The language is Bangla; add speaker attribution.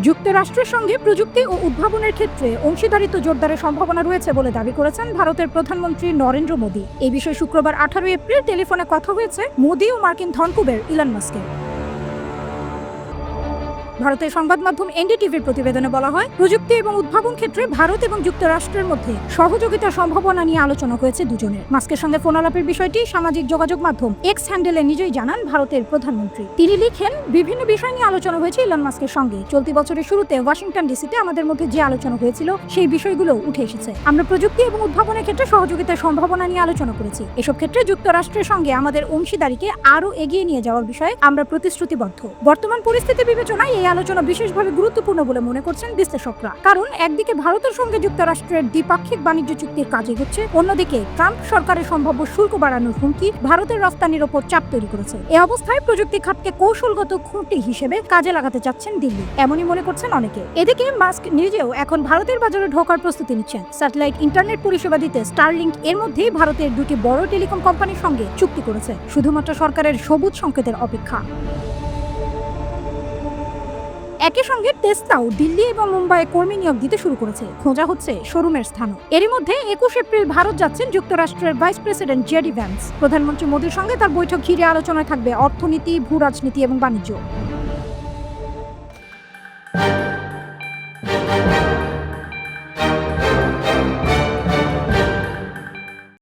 Speaker 1: যুক্তরাষ্ট্রের সঙ্গে প্রযুক্তি ও উদ্ভাবনের ক্ষেত্রে অংশীদারিত্ব জোরদারের সম্ভাবনা রয়েছে বলে দাবি করেছেন ভারতের প্রধানমন্ত্রী নরেন্দ্র মোদী। এই বিষয়ে শুক্রবার 18 এপ্রিল টেলিফোনে কথা হয়েছে মোদী ও মার্কিন ধনকুবের ইলন মাস্কের। ভারতের সংবাদ মাধ্যম এনডিটিভির প্রতিবেদনে বলা হয়, প্রযুক্তি এবং উদ্ভাবন ক্ষেত্রে ভারত এবং যুক্তরাষ্ট্রের মধ্যে সহযোগিতার সম্ভাবনা নিয়ে আলোচনা হয়েছে দুজনের। মাস্কের সঙ্গে ফোন আলাপের বিষয়টি সামাজিক যোগাযোগ মাধ্যম এক্স হ্যান্ডেলে নিজেই জানান ভারতের প্রধানমন্ত্রী। তিনি লিখেন, বিভিন্ন বিষয় নিয়ে আলোচনা হয়েছে ইলন মাস্কের সঙ্গে। চলতি বছরের শুরুতে ওয়াশিংটন ডিসিতে আমাদের মধ্যে যে আলোচনা হয়েছিল সেই বিষয়গুলো উঠে এসেছে। আমরা প্রযুক্তি এবং উদ্ভাবনের ক্ষেত্রে সহযোগিতার সম্ভাবনা নিয়ে আলোচনা করেছি। এসব ক্ষেত্রে যুক্তরাষ্ট্রের সঙ্গে আমাদের অংশীদারিকে আরও এগিয়ে নিয়ে যাওয়ার বিষয়ে আমরা প্রতিশ্রুতিবদ্ধ। বর্তমান পরিস্থিতি বিবেচনায় এই আলোচনা বিশেষভাবে গুরুত্বপূর্ণ বলে মনে করছেন বিশ্লেষকরা। কারণ একদিকে ভারতের সঙ্গে যুক্তরাষ্ট্রের দ্বিপাক্ষিক বাণিজ্য চুক্তির কাজ এগোচ্ছে, অন্যদিকে ট্রাম্প সরকারের সম্ভাব্য শুল্ক বাড়ানোর হুমকি ভারতের রফতানির ওপর চাপ তৈরি করেছে। এ অবস্থায় প্রযুক্তি খাতকে কৌশলগত খুঁটি হিসেবে কাজে লাগাতে চাচ্ছেন দিল্লি, এমনই মনে করছেন অনেকে। এদিকে মাস্ক নিজেও এখন ভারতের বাজারে ঢোকার প্রস্তুতি নিচ্ছেন। স্যাটেলাইট ইন্টারনেট পরিষেবা দিতে স্টারলিংক এর মধ্যেই ভারতের দুটি বড় টেলিকম কোম্পানির সঙ্গে চুক্তি করেছে, শুধুমাত্র সরকারের সবুজ সংকেতের অপেক্ষা। একই সঙ্গে টেসলাও দিল্লি এবং মুম্বাইয়ে কর্মী নিয়োগ দিতে শুরু করেছে। খোঁজা হচ্ছে শোরুমের স্থানও। এরই মধ্যে 21 এপ্রিল ভারত যাচ্ছেন যুক্তরাষ্ট্রের ভাইস প্রেসিডেন্ট জেডি ভ্যান্স। প্রধানমন্ত্রী মোদীর সঙ্গে তার বৈঠক ঘিরে আলোচনায় থাকবে অর্থনীতি, ভূ রাজনীতি এবং বাণিজ্য।